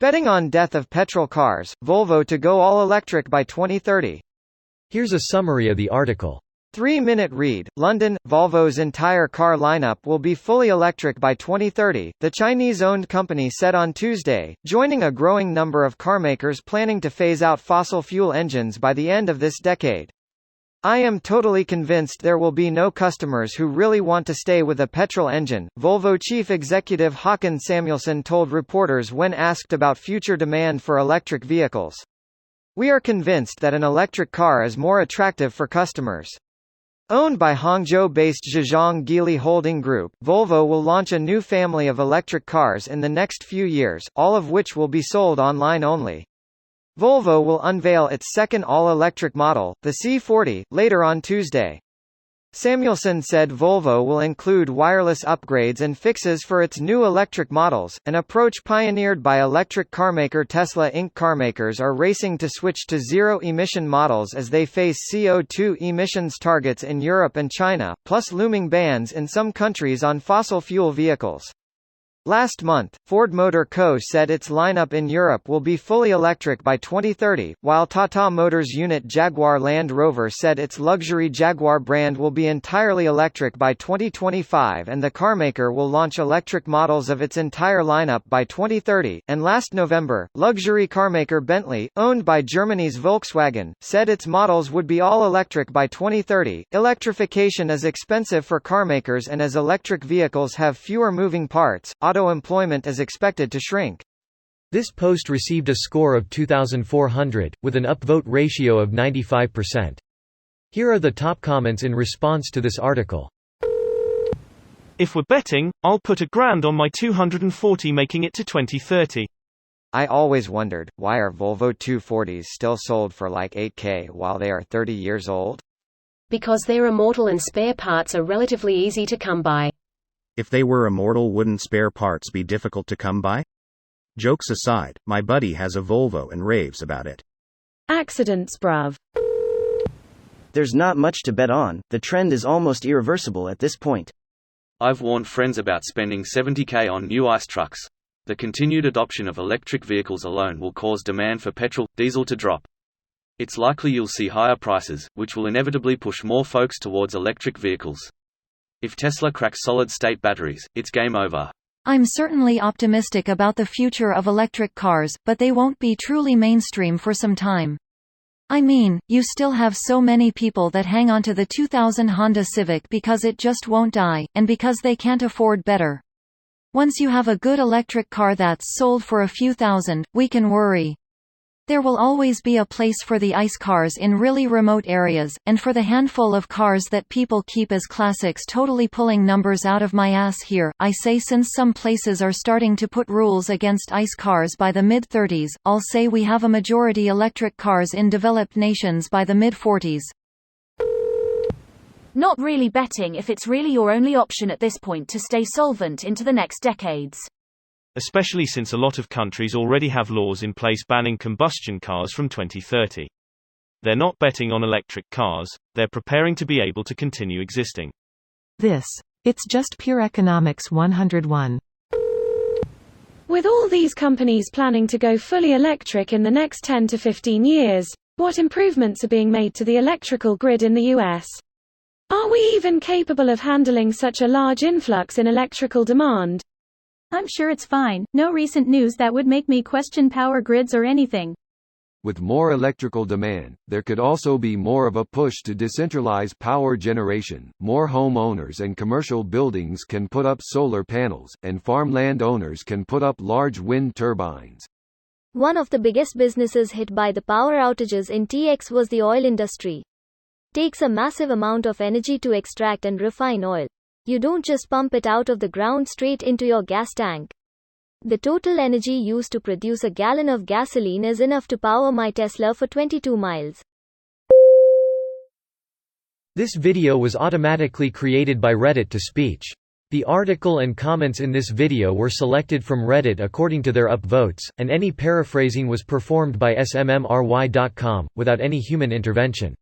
Betting on death of petrol cars, Volvo to go all-electric by 2030. Here's a summary of the article. 3-minute read. London, Volvo's entire car lineup will be fully electric by 2030, the Chinese-owned company said on Tuesday, joining a growing number of carmakers planning to phase out fossil fuel engines by the end of this decade. I am totally convinced there will be no customers who really want to stay with a petrol engine, Volvo chief executive Håkan Samuelsson told reporters when asked about future demand for electric vehicles. We are convinced that an electric car is more attractive for customers. Owned by Hangzhou-based Zhejiang Geely Holding Group, Volvo will launch a new family of electric cars in the next few years, all of which will be sold online only. Volvo will unveil its second all-electric model, the C40, later on Tuesday. Samuelsson said Volvo will include wireless upgrades and fixes for its new electric models, an approach pioneered by electric carmaker Tesla Inc. Carmakers are racing to switch to zero-emission models as they face CO2 emissions targets in Europe and China, plus looming bans in some countries on fossil fuel vehicles. Last month, Ford Motor Co. said its lineup in Europe will be fully electric by 2030, while Tata Motors' unit Jaguar Land Rover said its luxury Jaguar brand will be entirely electric by 2025 and the carmaker will launch electric models of its entire lineup by 2030. And last November, luxury carmaker Bentley, owned by Germany's Volkswagen, said its models would be all electric by 2030. Electrification is expensive for carmakers, and as electric vehicles have fewer moving parts, auto employment is expected to shrink. This post received a score of 2,400, with an upvote ratio of 95%. Here are the top comments in response to this article. If we're betting, I'll put $1,000 on my 240 making it to 2030. I always wondered, why are Volvo 240s still sold for like $8,000 while they are 30 years old? Because they're immortal and spare parts are relatively easy to come by. If they were immortal, wouldn't spare parts be difficult to come by? Jokes aside, my buddy has a Volvo and raves about it. Accidents, bruv. There's not much to bet on, the trend is almost irreversible at this point. I've warned friends about spending $70,000 on new ICE trucks. The continued adoption of electric vehicles alone will cause demand for petrol, diesel to drop. It's likely you'll see higher prices, which will inevitably push more folks towards electric vehicles. If Tesla cracks solid-state batteries, it's game over. I'm certainly optimistic about the future of electric cars, but they won't be truly mainstream for some time. I mean, you still have so many people that hang onto the 2000 Honda Civic because it just won't die, and because they can't afford better. Once you have a good electric car that's sold for a few thousand, we can worry. There will always be a place for the ICE cars in really remote areas, and for the handful of cars that people keep as classics. Totally pulling numbers out of my ass here, I say since some places are starting to put rules against ICE cars by the mid-30s, I'll say we have a majority electric cars in developed nations by the mid-40s. Not really betting if it's really your only option at this point to stay solvent into the next decades. Especially since a lot of countries already have laws in place banning combustion cars from 2030. They're not betting on electric cars, they're preparing to be able to continue existing. It's just pure economics 101. With all these companies planning to go fully electric in the next 10 to 15 years, what improvements are being made to the electrical grid in the US? Are we even capable of handling such a large influx in electrical demand? I'm sure it's fine, no recent news that would make me question power grids or anything. With more electrical demand, there could also be more of a push to decentralize power generation. More homeowners and commercial buildings can put up solar panels, and farmland owners can put up large wind turbines. One of the biggest businesses hit by the power outages in TX was the oil industry. Takes a massive amount of energy to extract and refine oil. You don't just pump it out of the ground straight into your gas tank. The total energy used to produce a gallon of gasoline is enough to power my Tesla for 22 miles. This video was automatically created by Reddit to speech. The article and comments in this video were selected from Reddit according to their upvotes, and any paraphrasing was performed by smmry.com, without any human intervention.